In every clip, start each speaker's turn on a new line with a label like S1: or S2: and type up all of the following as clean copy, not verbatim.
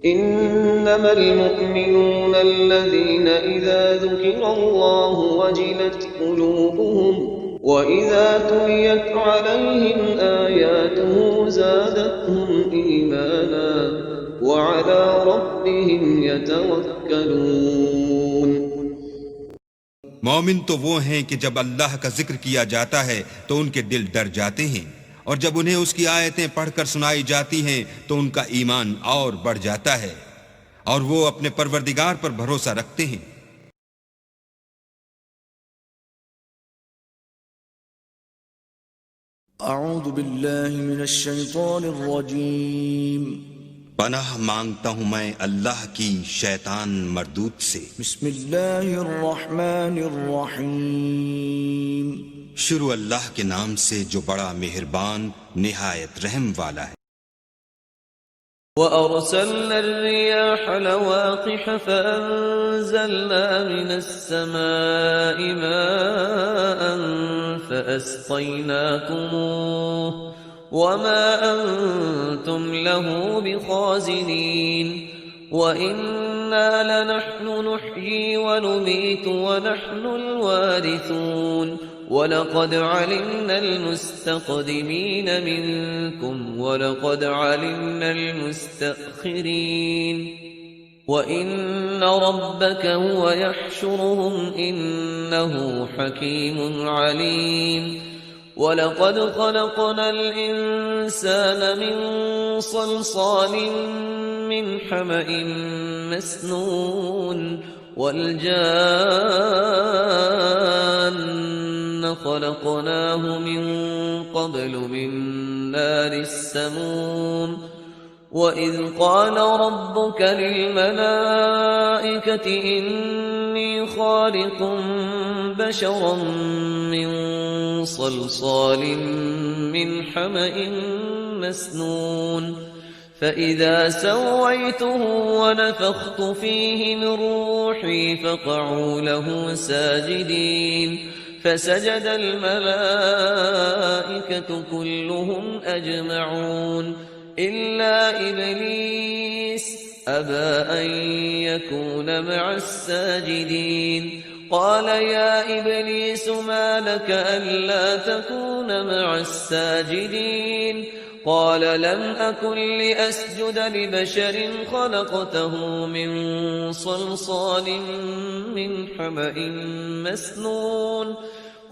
S1: إنما المؤمنون الذين إذا ذكر الله وجلت قلوبهم وإذا تليت عليهم آياته زادتهم إيمانا وعلى ربهم يتوكلون۔
S2: مومن تو وہ ہیں کہ جب اللہ کا ذکر کیا جاتا ہے تو ان کے دل ڈر جاتے ہیں، اور جب انہیں اس کی آیتیں پڑھ کر سنائی جاتی ہیں تو ان کا ایمان اور بڑھ جاتا ہے، اور وہ اپنے پروردگار پر بھروسہ رکھتے ہیں۔
S3: اعوذ باللہ من الشیطان الرجیم،
S2: پناہ مانگتا ہوں میں اللہ کی شیطان مردود سے۔
S3: بسم اللہ الرحمن الرحیم،
S2: شروع اللہ کے نام سے جو بڑا مہربان نہایت رحم والا ہے۔
S1: وَأَرْسَلْنَا الرِّيَاحَ لَوَاقِحَ فَأَنزَلْنَا مِنَ السَّمَاءِ مَاءً فَأَسْقَيْنَاكُمُوهُ وَمَا أَنْتُمْ لَهُ بِخَازِنِينَ وَإِنَّا لَنَحْنُ نُحْيِي وَنُمِيتُ وَنَحْنُ الْوَارِثُونَ وَلَقَدْ عَلِمْنَا الْمُسْتَقْدِمِينَ مِنْكُمْ وَلَقَدْ عَلِمْنَا الْمُسْتَأْخِرِينَ وَإِنَّ رَبَّكَ هُوَ يَحْشُرُهُمْ إِنَّهُ حَكِيمٌ عَلِيمٌ وَلَقَدْ خَلَقْنَا الْإِنسَانَ مِنْ صَلْصَالٍ مِنْ حَمَإٍ مَسْنُونٍ وَالْجَانَّ خَلَقْنَاهُ مِنْ قَبْلُ مِنْ نَارِ السَّمُومِ وَإِذْ قَالَ رَبُّكَ لِلْمَلَائِكَةِ إِنِّي خَالِقٌ بَشَرًا مِنْ صَلْصَالٍ مِنْ حَمَإٍ مَسْنُونٍ فَإِذَا سَوَّيْتُهُ وَنَفَخْتُ فِيهِ مِنْ رُوحِي فَقَعُوا لَهُ سَاجِدِينَ فَسَجَدَ الْمَلَائِكَةُ كُلُّهُمْ أَجْمَعُونَ إِلَّا إِبْلِيسَ أَبَى أَنْ يَكُونَ مَعَ السَّاجِدِينَ قَالَ يَا إِبْلِيسُ مَا لَكَ أَلَّا تَكُونَ مَعَ السَّاجِدِينَ قَالَ لَمْ أَكُنْ لِأَسْجُدَ لِبَشَرٍ خَلَقْتَهُ مِنْ صَلْصَالٍ مِنْ حَمَإٍ مَسْنُونٍ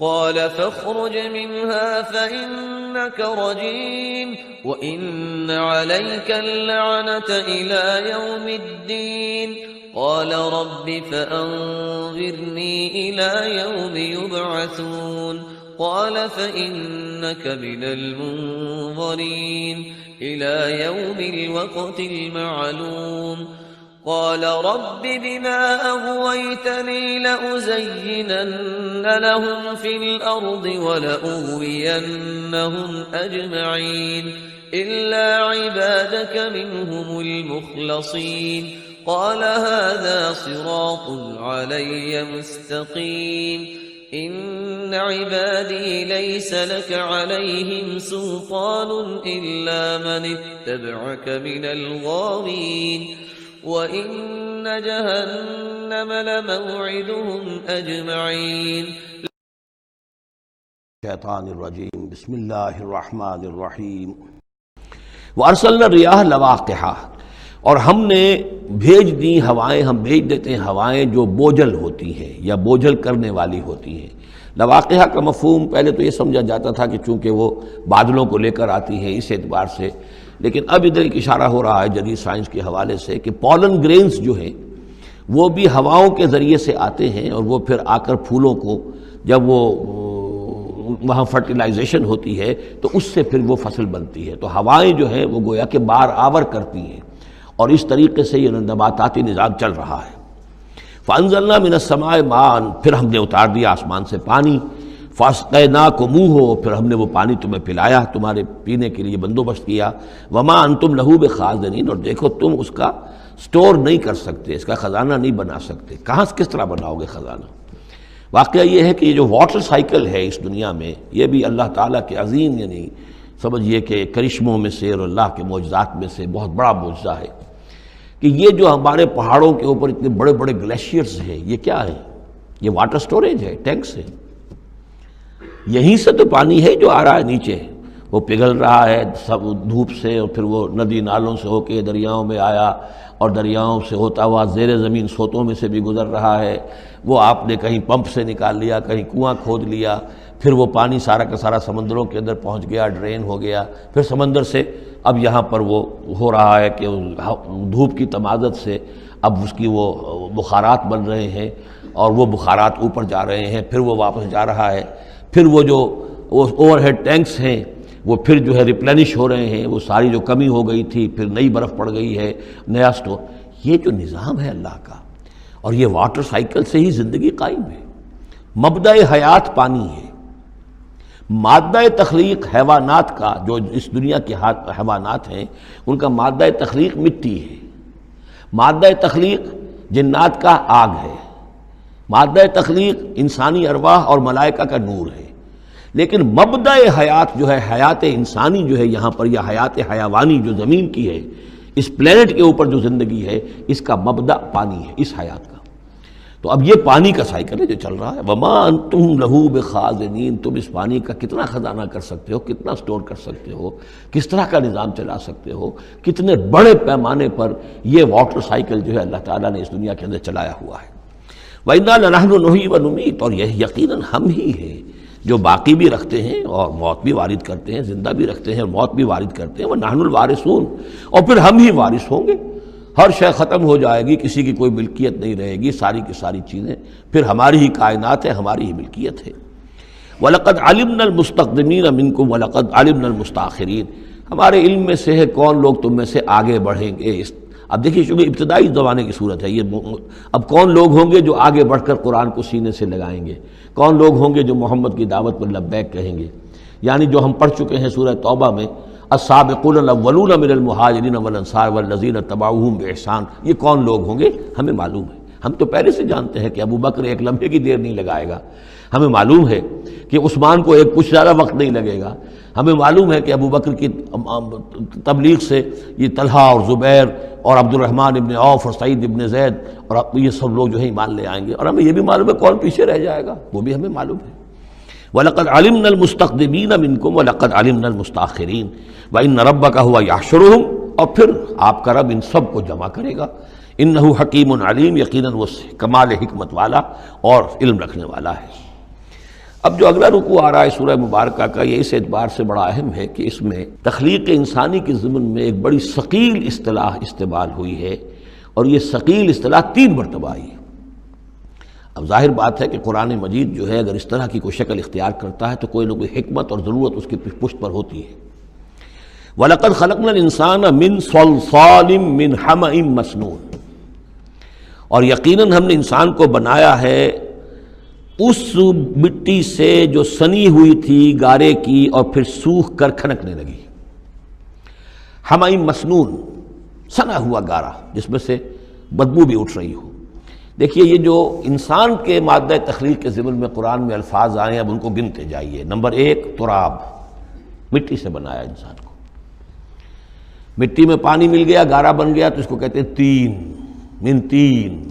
S1: قَالَ فَاخْرُجْ مِنْهَا فَإِنَّكَ رَجِيمٌ وَإِنَّ عَلَيْكَ اللَّعْنَةَ إِلَى يَوْمِ الدِّينِ قَالَ رَبِّ فَأَنظِرْنِي إِلَى يَوْمِ يُبْعَثُونَ قَالَ فَإِنَّكَ مِنَ الْمُنظَرِينَ إِلَى يَوْمِ الْوَقْتِ الْمَعْلُومِ قَالَ رَبِّ بِمَا أَغْوَيْتَنِي لَأُزَيِّنَنَّ لَهُمْ فِي الْأَرْضِ وَلَأُغْوِيَنَّهُمْ أَجْمَعِينَ إِلَّا عِبَادَكَ مِنْهُمُ الْمُخْلَصِينَ قَالَ هَذَا صِرَاطٌ عَلَيَّ مُسْتَقِيمٌ إِنَّ عِبَادِي لَيْسَ لَكَ عَلَيْهِمْ سُلْطَانٌ إِلَّا مَنِ اتَّبَعَكَ مِنَ الْغَاوِينَ وَإِنَّ جَهَنَّمَ لَمَوْعِدُهُمْ أَجْمَعِينَ۔
S4: شیطان الرجیم، بسم اللہ الرحمن الرحیم۔ وَأَرْسَلْنَا الرِّيَاحَ لَوَاقِحَ، اور ہم نے بھیج دی ہوائیں، ہم بھیج دیتے ہیں ہوائیں جو بوجھل ہوتی ہیں یا بوجھل کرنے والی ہوتی ہیں۔ لواقعہ کا مفہوم پہلے تو یہ سمجھا جاتا تھا کہ چونکہ وہ بادلوں کو لے کر آتی ہیں اس اعتبار سے، لیکن اب ادھر ایک اشارہ ہو رہا ہے جدید سائنس کے حوالے سے کہ پولن گرینز جو ہیں وہ بھی ہواؤں کے ذریعے سے آتے ہیں، اور وہ پھر آ کر پھولوں کو جب وہ وہاں فرٹیلائزیشن ہوتی ہے تو اس سے پھر وہ فصل بنتی ہے۔ تو ہوائیں جو ہیں وہ گویا کہ بار آور کرتی ہیں، اور اس طریقے سے یہ نباتاتی نظام چل رہا ہے۔ فَأَنزَلْنَا مِنَ السَّمَاءِ مَاءً، پھر ہم نے اتار دیا آسمان سے پانی، فَاسْقَيْنَاكُمُوهُ، پھر ہم نے وہ پانی تمہیں پلایا، تمہارے پینے کے لیے بندوبست کیا۔ وَمَا أَنْتُمْ لَهُ بِخَازِنِينَ، اور دیکھو تم اس کا سٹور نہیں کر سکتے، اس کا خزانہ نہیں بنا سکتے۔ کہاں کس طرح بناؤ گے خزانہ؟ واقعہ یہ ہے کہ یہ جو واٹر سائیکل ہے اس دنیا میں، یہ بھی اللہ تعالیٰ کے عظیم یعنی سمجھیے کہ کرشموں میں سے اور اللہ کے معجزات میں سے بہت بڑا معجزہ ہے کہ یہ جو ہمارے پہاڑوں کے اوپر اتنے بڑے بڑے گلیشیئرز ہیں، یہ کیا ہے؟ یہ واٹر سٹوریج ہے، ٹینکس ہے، یہیں سے تو پانی ہے جو آ رہا ہے نیچے، وہ پگھل رہا ہے سب دھوپ سے، اور پھر وہ ندی نالوں سے ہو کے دریاؤں میں آیا، اور دریاؤں سے ہوتا ہوا زیر زمین سوتوں میں سے بھی گزر رہا ہے، وہ آپ نے کہیں پمپ سے نکال لیا، کہیں کنواں کھود لیا، پھر وہ پانی سارا کا سارا سمندروں کے اندر پہنچ گیا، ڈرین ہو گیا، پھر سمندر سے اب یہاں پر وہ ہو رہا ہے کہ دھوپ کی تمازت سے اب اس کی وہ بخارات بن رہے ہیں، اور وہ بخارات اوپر جا رہے ہیں، پھر وہ واپس جا رہا ہے، پھر وہ جو اوور ہیڈ ٹینکس ہیں وہ پھر جو ہے ریپلینش ہو رہے ہیں، وہ ساری جو کمی ہو گئی تھی پھر نئی برف پڑ گئی ہے، نیا سٹور۔ یہ جو نظام ہے اللہ کا، اور یہ واٹر سائیکل سے ہی زندگی قائم ہے۔ مبدأ حیات پانی ہے، مادہ تخلیق حیوانات کا، جو اس دنیا کے حیوانات ہیں ان کا مادہ تخلیق مٹی ہے، مادہ تخلیق جنات کا آگ ہے، مادہ تخلیق انسانی ارواح اور ملائکہ کا نور ہے، لیکن مبدأ حیات جو ہے، حیات انسانی جو ہے یہاں پر، یا حیات حیوانی جو زمین کی ہے، اس پلینٹ کے اوپر جو زندگی ہے، اس کا مبدأ پانی ہے، اس حیات کا۔ تو اب یہ پانی کا سائیکل ہے جو چل رہا ہے۔ وما انتم لہو بخازنین، تم اس پانی کا کتنا خزانہ کر سکتے ہو، کتنا سٹور کر سکتے ہو، کس طرح کا نظام چلا سکتے ہو، کتنے بڑے پیمانے پر یہ واٹر سائیکل جو ہے اللہ تعالیٰ نے اس دنیا کے اندر چلایا ہوا ہے۔ وَإِنَّا لَنَحْنُ نُحْيِي وَنُمِيتُ، اور یہ یقیناً ہم ہی ہیں جو باقی بھی رکھتے ہیں اور موت بھی وارد کرتے ہیں، زندہ بھی رکھتے ہیں اور موت بھی وارد کرتے ہیں۔ وَنَحْنُ الْوَارِثُونَ، اور پھر ہم ہی وارث ہوں گے، ہر شے ختم ہو جائے گی، کسی کی کوئی ملکیت نہیں رہے گی، ساری کی ساری چیزیں پھر ہماری ہی کائنات ہے، ہماری ہی ملکیت ہے۔ وَلَقَدْ عَلِمْنَا الْمُسْتَقْدِمِينَ مِنْكُمْ وَلَقَدْ عَلِمْنَا الْمُسْتَأْخِرِينَ، ہمارے علم میں سے ہے کون لوگ تم میں سے آگے بڑھیں گے۔ اب دیکھیے چونکہ ابتدائی زمانے کی صورت ہے یہ، اب کون لوگ ہوں گے جو آگے بڑھ کر قرآن کو سینے سے لگائیں گے، کون لوگ ہوں گے جو محمد کی دعوت پر لبیک کہیں گے، یعنی جو ہم پڑھ چکے ہیں سورہ توبہ میں، السابقون الاولون من المہاجرین والانصار والذین اتبعوہم بإحسان، یہ کون لوگ ہوں گے ہمیں معلوم ہے، ہم تو پہلے سے جانتے ہیں کہ ابو بکر ایک لمحے کی دیر نہیں لگائے گا، ہمیں معلوم ہے کہ عثمان کو ایک کچھ زیادہ وقت نہیں لگے گا، ہمیں معلوم ہے کہ ابو بکر کی تبلیغ سے یہ طلحہ اور زبیر اور عبد الرحمن ابن عوف اور سعید ابن زید اور یہ سب لوگ جو ہے ایمان لے آئیں گے، اور ہمیں یہ بھی معلوم ہے کون پیچھے رہ جائے گا، وہ بھی ہمیں معلوم ہے۔ وَلَقَدْ عَلِمْنَا الْمُسْتَقْدِمِينَ مِنْكُمْ وَلَقَدْ عَلِمْنَا الْمُسْتَأْخِرِينَ وَإِنَّ رَبَّكَ هُوَ يَحْشُرُهُمْ، اور پھر آپ کا رب ان سب کو جمع کرے گا۔ إِنَّهُ حَكِيمٌ عَلِيمٌ، یقیناً وہ کمال حکمت والا اور علم رکھنے والا ہے۔ اب جو اگلا رکوع آ رہا ہے سورہ مبارکہ کا، یہ اس اعتبار سے بڑا اہم ہے کہ اس میں تخلیق انسانی کے ضمن میں ایک بڑی ثقیل اصطلاح استعمال ہوئی ہے، اور یہ ثقیل اصطلاح 3 مرتبہ آئی ہے۔ اب ظاہر بات ہے کہ قرآن مجید جو ہے اگر اس طرح کی کوئی شکل اختیار کرتا ہے تو کوئی نہ کوئی حکمت اور ضرورت اس کی پشت پر ہوتی ہے۔ وَلَقَدْ خَلَقْنَا الْإِنسَانَ مِنْ صَلْصَالٍ مِّنْ حَمَإٍ مَّسْنُونٍ، اور یقیناً ہم نے انسان کو بنایا ہے اس مٹی سے جو سنی ہوئی تھی گارے کی اور پھر سوکھ کر کھنکنے لگی۔ حَمَإٍ مَّسْنُون، سنا ہوا گارا جس میں سے بدبو بھی اٹھ رہی ہو۔ دیکھیے یہ جو انسان کے مادہ تخلیق کے ضمن میں قرآن میں الفاظ آئے ہیں، اب ان کو گنتے جائیے۔ نمبر 1 تراب، مٹی سے بنایا انسان کو، مٹی میں پانی مل گیا، گارا بن گیا، تو اس کو کہتے ہیں تین، من تین،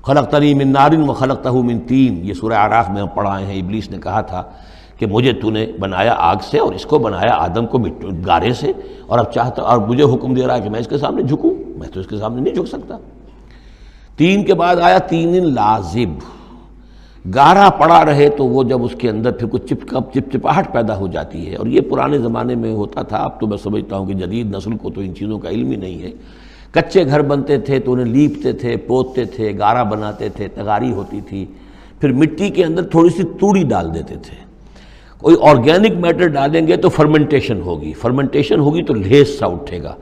S4: خلقتنی من نار وخلقتہ من تین، یہ سورہ اعراف میں ہم پڑھائے ہیں۔ ابلیس نے کہا تھا کہ مجھے تو نے بنایا آگ سے اور اس کو بنایا آدم کو گارے سے، اور اب چاہتا اور مجھے حکم دے رہا ہے کہ میں اس کے سامنے جھکوں، میں تو اس کے سامنے نہیں جھک سکتا۔ 3 کے بعد آیا 3 لازب، گارا پڑا رہے تو وہ جب اس کے اندر پھر کچھ چپچپاہٹ پیدا ہو جاتی ہے، اور یہ پرانے زمانے میں ہوتا تھا، اب تو میں سمجھتا ہوں کہ جدید نسل کو تو ان چیزوں کا علم ہی نہیں ہے۔ کچے گھر بنتے تھے تو انہیں لیپتے تھے، پوتتے تھے، گارا بناتے تھے، تغاری ہوتی تھی، پھر مٹی کے اندر تھوڑی سی توڑی ڈال دیتے تھے، کوئی آرگینک میٹر ڈالیں گے تو فرمنٹیشن ہوگی، فرمنٹیشن ہوگی تو لیس سا اٹھے گا،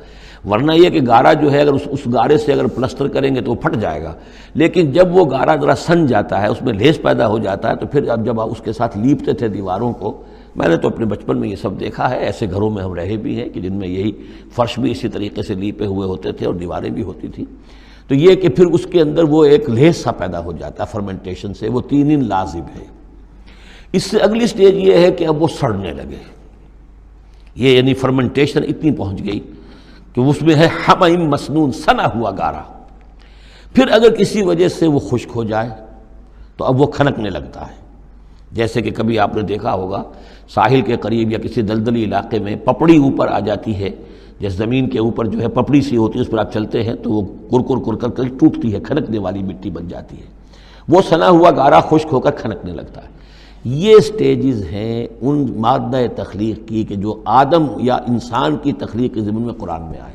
S4: ورنہ یہ کہ گارا جو ہے اگر اس گارے سے اگر پلسٹر کریں گے تو وہ پھٹ جائے گا، لیکن جب وہ گارا ذرا سن جاتا ہے، اس میں لیس پیدا ہو جاتا ہے، تو پھر اب جب اس کے ساتھ لیپتے تھے دیواروں کو، میں نے تو اپنے بچپن میں یہ سب دیکھا ہے، ایسے گھروں میں ہم رہے بھی ہیں کہ جن میں یہی فرش بھی اسی طریقے سے لیپے ہوئے ہوتے تھے اور دیواریں بھی ہوتی تھیں، تو یہ کہ پھر اس کے اندر وہ ایک لیس سا پیدا ہو جاتا ہے فرمنٹیشن سے، وہ 3 لازب ہے۔ اس سے اگلی سٹیج یہ ہے کہ اب وہ سڑنے لگے، یہ یعنی فرمنٹیشن اتنی پہنچ گئی کہ اس میں ہے حمیم مسنون، سنا ہوا گارا. پھر اگر کسی وجہ سے وہ خشک ہو جائے تو اب وہ کھنکنے لگتا ہے. جیسے کہ کبھی آپ نے دیکھا ہوگا ساحل کے قریب یا کسی دلدلی علاقے میں پپڑی اوپر آ جاتی ہے، جیسے زمین کے اوپر جو ہے پپڑی سی ہوتی ہے، اس پر آپ چلتے ہیں تو وہ کر کر ٹوٹتی ہے، کھنکنے والی مٹی بن جاتی ہے. وہ سنا ہوا گارا خشک ہو کر کھنکنے لگتا ہے. یہ سٹیجز ہیں ان مادہ تخلیق کی کہ جو آدم یا انسان کی تخلیق کے ضمن میں قرآن میں آئے.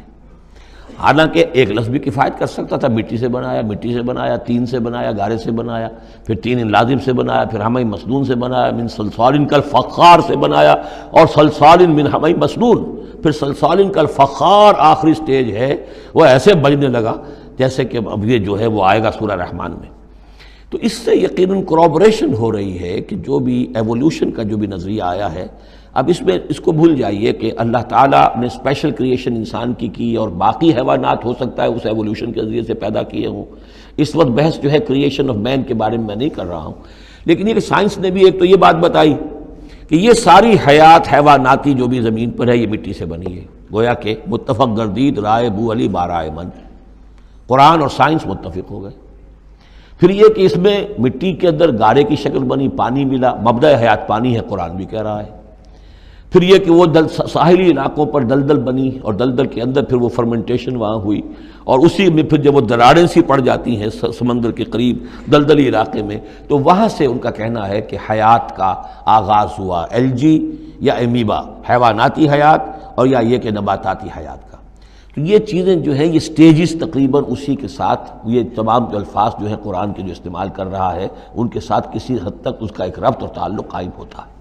S4: حالانکہ ایک لفظ بھی کفایت کر سکتا تھا، مٹی سے بنایا، تین سے بنایا، گارے سے بنایا، پھر تین لازم سے بنایا، پھر حمیم مسنون سے بنایا، من صلصال کالفخار سے بنایا، اور صلصال من حمیم مسنون، پھر صلصال کالفخار آخری سٹیج ہے. وہ ایسے بجنے لگا جیسے کہ اب یہ جو ہے وہ آئے گا سورہ رحمان میں. تو اس سے یقیناً کورابریشن ہو رہی ہے کہ جو بھی ایوولوشن کا جو بھی نظریہ آیا ہے، اب اس میں اس کو بھول جائیے کہ اللہ تعالیٰ نے اسپیشل کریشن انسان کی اور باقی حیوانات ہو سکتا ہے اس ایوولوشن کے ذریعے سے پیدا کیے ہوں. اس وقت بحث جو ہے کریشن آف مین کے بارے میں نہیں کر رہا ہوں، لیکن یہ کہ سائنس نے بھی ایک تو یہ بات بتائی کہ یہ ساری حیات حیواناتی جو بھی زمین پر ہے یہ مٹی سے بنی ہے. گویا کہ متفق گردید رائے بو علی بارائے من، قرآن اور سائنس متفق ہو گئے. پھر یہ کہ اس میں مٹی کے اندر گارے کی شکل بنی، پانی ملا، مبدأ حیات پانی ہے، قرآن بھی کہہ رہا ہے. پھر یہ کہ وہ ساحلی علاقوں پر دلدل بنی اور دلدل کے اندر پھر وہ فرمنٹیشن وہاں ہوئی، اور اسی میں پھر جب وہ دراڑیں سی پڑ جاتی ہیں سمندر کے قریب دلدلی علاقے میں، تو وہاں سے ان کا کہنا ہے کہ حیات کا آغاز ہوا، الجی یا امیبا حیواناتی حیات، اور یا یہ کہ نباتاتی حیات کا. تو یہ چیزیں جو ہیں یہ سٹیجز تقریباً اسی کے ساتھ یہ تمام جو الفاظ جو ہیں قرآن کے جو استعمال کر رہا ہے ان کے ساتھ کسی حد تک اس کا ایک ربط اور تعلق قائم ہوتا ہے.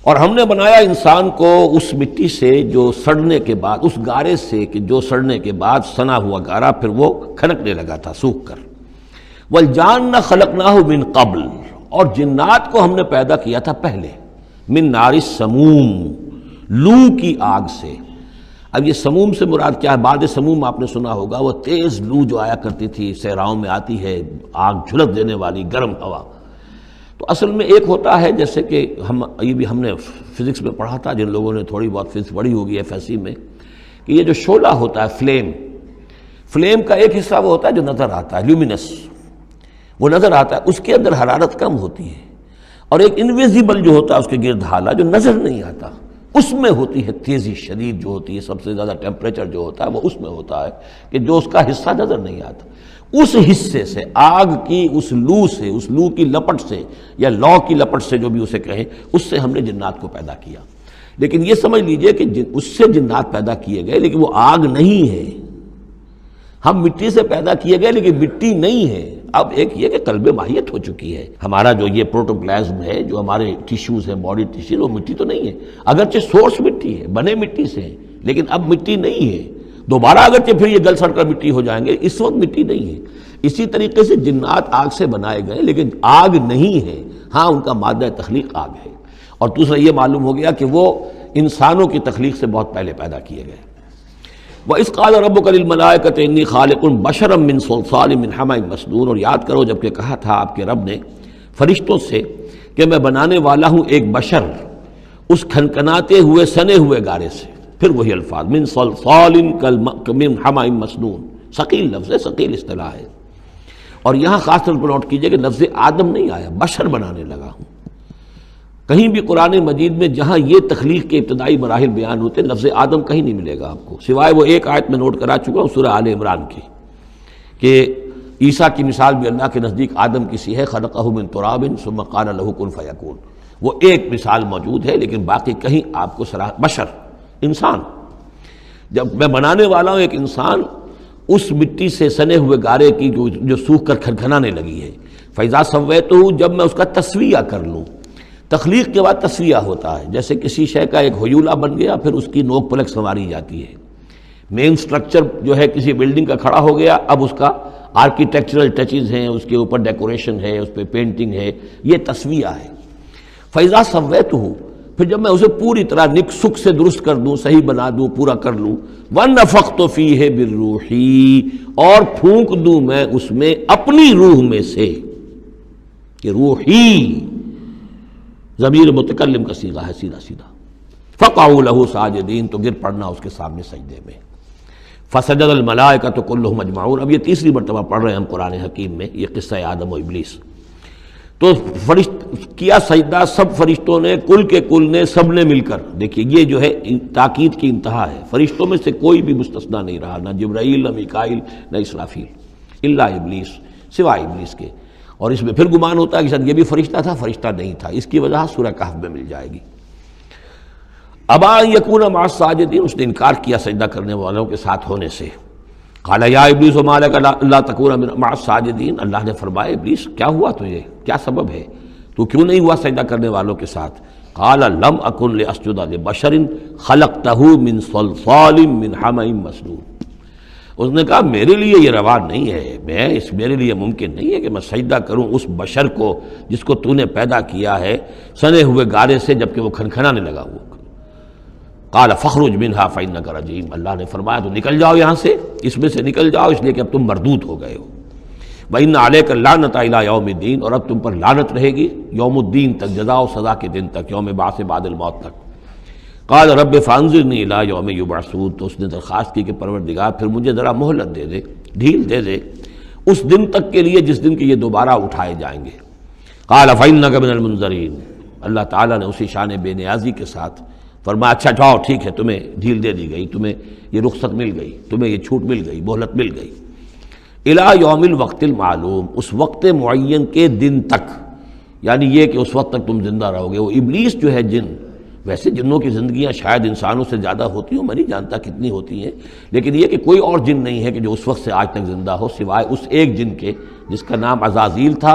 S4: اور ہم نے بنایا انسان کو اس مٹی سے جو سڑنے کے بعد، اس گارے سے کہ جو سڑنے کے بعد سنا ہوا گارا پھر وہ کھنکنے لگا تھا سوکھ کر. والجان خلقناہ من قبل، اور جنات کو ہم نے پیدا کیا تھا پہلے، من نار السموم، لو کی آگ سے. اب یہ سموم سے مراد کیا ہے؟ بعد سموم آپ نے سنا ہوگا، وہ تیز لو جو آیا کرتی تھی صحراؤں میں آتی ہے، آگ جھلس دینے والی گرم ہوا. تو اصل میں ایک ہوتا ہے جیسے کہ یہ بھی ہم نے فزکس میں پڑھا تھا، جن لوگوں نے تھوڑی بہت فزکس پڑھی ہوگی FSC میں، کہ یہ جو شعلہ ہوتا ہے فلیم کا ایک حصہ وہ ہوتا ہے جو نظر آتا ہے، لیومینس، وہ نظر آتا ہے، اس کے اندر حرارت کم ہوتی ہے، اور ایک انویزیبل جو ہوتا ہے اس کے گرد حالہ جو نظر نہیں آتا، اس میں ہوتی ہے تیزی شدید جو ہوتی ہے، سب سے زیادہ ٹیمپریچر جو ہوتا ہے وہ اس میں ہوتا ہے کہ جو اس کا حصہ نظر نہیں آتا. اس حصے سے آگ کی اس لو کی لپٹ سے یا لو کی لپٹ سے جو بھی اسے کہیں، اس سے ہم نے جنات کو پیدا کیا. لیکن یہ سمجھ لیجئے کہ اس سے جنات پیدا کیے گئے لیکن وہ آگ نہیں ہے. ہم مٹی سے پیدا کیے گئے لیکن مٹی نہیں ہے. اب ایک یہ کہ قلب ماہیت ہو چکی ہے، ہمارا جو یہ پروٹوپلازم ہے، جو ہمارے ٹیشوز ہیں، باڈی ٹیشوز، وہ مٹی تو نہیں ہے، اگرچہ سورس مٹی ہے، بنے مٹی سے ہیں، لیکن اب مٹی نہیں ہے. دوبارہ اگرچہ پھر یہ گل سڑ کر مٹی ہو جائیں گے، اس وقت مٹی نہیں ہے. اسی طریقے سے جنات آگ سے بنائے گئے لیکن آگ نہیں ہے، ہاں ان کا مادہ تخلیق آگ ہے. اور دوسرا یہ معلوم ہو گیا کہ وہ انسانوں کی تخلیق سے بہت پہلے پیدا کیے گئے. وَإِذْ قَالَ رَبُّكَ لِلْمَلَائِكَةِ إِنِّي خَالِقٌ بَشَرًا مِّن صَلْصَالٍ مِّنْ حَمَإٍ مَّسْنُونٍ، اور یاد کرو جب کہ کہا تھا آپ کے رب نے فرشتوں سے کہ میں بنانے والا ہوں ایک بشر اس کھنکھناتے ہوئے سنے ہوئے گارے سے. پھر وہی الفاظ من صلصال من حمأ مسنون، ثقیل لفظ ہے، ثقیل اصطلاح ہے. اور یہاں خاص طور پر نوٹ کیجئے کہ لفظ آدم نہیں آیا، بشر بنانے لگا ہوں. کہیں بھی قرآن مجید میں جہاں یہ تخلیق کے ابتدائی مراحل بیان ہوتے ہیں لفظ آدم کہیں نہیں ملے گا آپ کو، سوائے وہ ایک آیت میں نوٹ کرا چکا ہوں سورہ آل عمران کی، کہ عیسیٰ کی مثال بھی اللہ کے نزدیک آدم کی سی ہے، خلقہ من تراب ثم قال له کن فیکون. وہ ایک مثال موجود ہے لیکن باقی کہیں آپ کو بشر، انسان، جب میں بنانے والا ہوں ایک انسان اس مٹی سے سنے ہوئے گارے کی جو سوکھ کر کھنکھنانے لگی ہے. فَإِذَا سَوَّيْتُهُ، جب میں اس کا تسویہ کر لوں. تخلیق کے بعد تسویہ ہوتا ہے، جیسے کسی شے کا ایک ہیولہ بن گیا پھر اس کی نوک پلک سنواری جاتی ہے. مین سٹرکچر جو ہے کسی بلڈنگ کا کھڑا ہو گیا، اب اس کا آرکیٹیکچرل ٹچز ہیں، اس کے اوپر ڈیکوریشن ہے، اس پہ پینٹنگ ہے، یہ تسویہ ہے. فَإِذَا سَوَّيْتُهُ، پھر جب میں اسے پوری طرح نک سک سے درست کر دوں، صحیح بنا دوں، پورا کر لوں. وَنَفَخْتُ فِيهِ بِالرُّوحِ، اور پھونک دوں میں اس میں اپنی روح میں سے، کہ روحی ضمیر متکلم کا صیغہ ہے سیدھا سیدھا. فقعوا لہ ساجدین، تو گر پڑنا اس کے سامنے سجدے میں۔ فسجد الملائکۃ کلھم اجمعون، اب یہ تیسری مرتبہ پڑھ رہے ہیں ہم قرآن حکیم میں یہ قصہ آدم و ابلیس۔ تو کیا سجدہ سب فرشتوں نے، کل کے کل نے، سب نے مل کر۔ دیکھیے یہ جو ہے تاکید کی انتہا ہے، فرشتوں میں سے کوئی بھی مستثنیٰ نہیں رہا، نہ جبرائیل، نہ میکائیل، نہ اسرافیل، الا ابلیس، سوائے ابلیس کے۔ اور اس میں پھر گمان ہوتا ہے کہ شاید یہ بھی فرشتہ تھا، فرشتہ نہیں تھا، اس کی وجہ سورہ کہف میں مل جائے گی۔ ابا ان یکون مع الساجدین، اس نے انکار کیا سجدہ کرنے والوں کے ساتھ ہونے سے۔ قال یا ابلیس ما لک الا تکون مع الساجدین، اللہ نے فرمایا ابلیس کیا ہوا تجھے، کیا سبب ہے، تو کیوں نہیں ہوا سجدہ کرنے والوں کے ساتھ؟ قال لم اکن لاسجد لبشر خلقتہ من صلصال من حمأ مسنون، اس نے کہا میرے لیے یہ روا نہیں ہے، میرے لیے ممکن نہیں ہے کہ میں سجدہ کروں اس بشر کو جس کو تو نے پیدا کیا ہے سنے ہوئے گارے سے، جبکہ وہ کھنکھنانے لگا ہوا۔ قال فاخرج منها فإنك رجیم، اللہ نے فرمایا تو نکل جاؤ یہاں سے، اس میں سے نکل جاؤ، اس لیے کہ اب تم مردود ہو گئے ہو۔ وإن عليك اللعنة إلى يوم الدین، اور اب تم پر لعنت رہے گی یوم الدین تک، جزا و سزا کے دن تک، یوم بعث بعد الموت تک۔ قال رب فانظرنی الی یوم یبعثون، تو اس نے درخواست کی کہ پروردگار پھر مجھے ذرا مہلت دے دے، ڈھیل دے دے اس دن تک کے لیے جس دن کے یہ دوبارہ اٹھائے جائیں گے۔ قال فإنک من المنظرین، اللہ تعالیٰ نے اسی شان بے نیازی کے ساتھ فرمایا اچھا جاؤ ٹھیک ہے، تمہیں ڈھیل دے دی گئی، تمہیں یہ رخصت مل گئی، تمہیں یہ چھوٹ مل گئی، مہلت مل گئی۔ الی یوم الوقت المعلوم، اس وقت معین کے دن تک، یعنی یہ کہ اس وقت تک تم زندہ رہو گے۔ وہ ابلیس جو ہے جن، ویسے جنوں کی زندگیاں شاید انسانوں سے زیادہ ہوتی ہوں، میں نہیں جانتا کتنی ہوتی ہیں، لیکن یہ کہ کوئی اور جن نہیں ہے کہ جو اس وقت سے آج تک زندہ ہو سوائے اس ایک جن کے جس کا نام عزازیل تھا،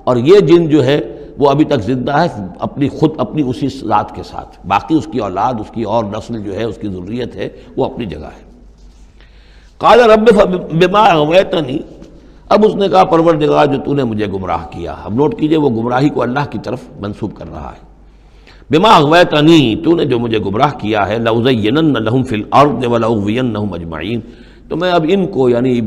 S4: اور یہ جن جو ہے وہ ابھی تک زندہ ہے اپنی اسی ذات کے ساتھ، باقی اس کی اولاد، اس کی اور نسل جو ہے، اس کی ذریت ہے، وہ اپنی جگہ ہے۔ قال رب بما اغویتنی، اب اس نے کہا پروردگار جو تو نے مجھے گمراہ کیا، اب نوٹ کیجئے وہ گمراہی کو اللہ کی طرف منسوب کر رہا ہے۔ بما اغویتنی، تو نے جو مجھے گمراہ کیا ہے، لأزینن لہم فی الارض ولأغوینہم اجمعین، تو میں اب ان کو یعنی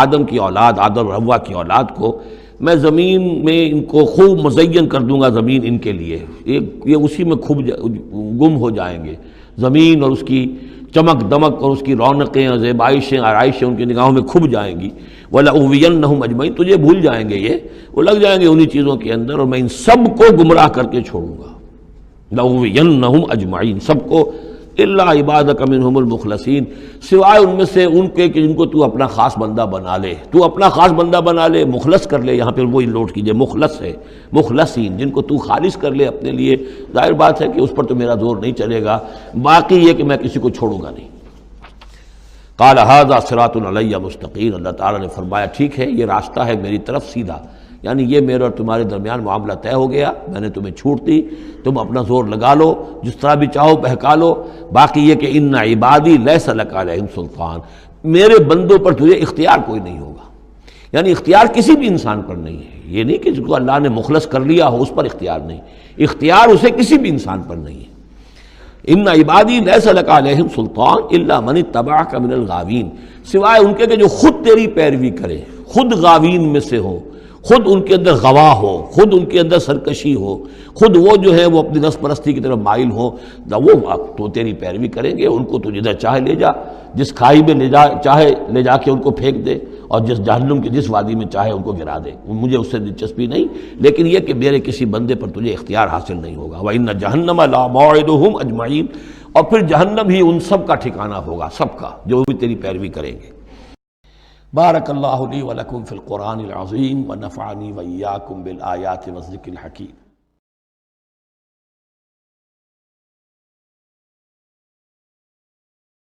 S4: آدم کی اولاد، آدم اور حوا کی اولاد کو میں زمین میں ان کو خوب مزین کر دوں گا، زمین ان کے لیے یہ اسی میں خوب گم ہو جائیں گے، زمین اور اس کی چمک دمک اور اس کی رونقیں اور زیبائشیں آرائشیں ان کی نگاہوں میں کھب جائیں گی۔ وَلَأُغْوِيَنَّهُمْ أَجْمَعِينَ، تجھے بھول جائیں گے، وہ لگ جائیں گے انہی چیزوں کے اندر، اور میں ان سب کو گمراہ کر کے چھوڑوں گا۔ لَأُغْوِيَنَّهُمْ أَجْمَعِينَ، سب کو، إِلَّا عِبَادَكَ مِنْهُمُ الْمُخْلَصِينَ، سوائے ان میں سے ان کے کہ جن کو تو اپنا خاص بندہ بنا لے، تو اپنا خاص بندہ بنا لے، مخلص کر لے، یہاں پہ وہی نوٹ کیجئے مخلص ہے، مخلصین، جن کو تو خالص کر لے اپنے لیے، ظاہر بات ہے کہ اس پر تو میرا زور نہیں چلے گا، باقی یہ کہ میں کسی کو چھوڑوں گا نہیں۔ قال ھذا صراط علی مستقیم، اللہ تعالیٰ نے فرمایا ٹھیک ہے، یہ راستہ ہے میری طرف سیدھا، یعنی یہ میرے اور تمہارے درمیان معاملہ طے ہو گیا، میں نے تمہیں چھوٹ دی، تم اپنا زور لگا لو، جس طرح بھی چاہو بہکا لو، باقی یہ کہ ان عبادی لیس لک علیہم سلطان، میرے بندوں پر تجھے اختیار کوئی نہیں ہوگا، یعنی اختیار کسی بھی انسان پر نہیں ہے، یہ نہیں کہ جس کو اللہ نے مخلص کر لیا ہو اس پر اختیار نہیں، اختیار اسے کسی بھی انسان پر نہیں ہے۔ ان عبادی لیس لک علیہم سلطان الا من اتبعک من الغاوین، سوائے ان کے کہ جو خود تیری پیروی کرے، خود غاوین میں سے ہو، خود ان کے اندر غوا ہو، خود ان کے اندر سرکشی ہو، خود وہ جو ہے وہ اپنی نفس پرستی کی طرف مائل ہو، وہ تو تیری پیروی کریں گے، ان کو تو جدھر چاہے لے جا، جس کھائی میں چاہے لے جا کے ان کو پھینک دے، اور جس جہنم کے جس وادی میں چاہے ان کو گرا دے، مجھے اس سے دلچسپی نہیں، لیکن یہ کہ میرے کسی بندے پر تجھے اختیار حاصل نہیں ہوگا۔ وَإِنَّ جَهَنَّمَ لَمَوْعِدُهُمْ أَجْمَعِينَ، اور پھر جہنم ہی ان سب کا ٹھکانہ ہوگا، سب کا جو بھی تیری پیروی کریں گے۔ بارک اللہ لی ولکم فی القرآن العظیم ونفعنی وإیاکم بالآیات والذکر الحکیم۔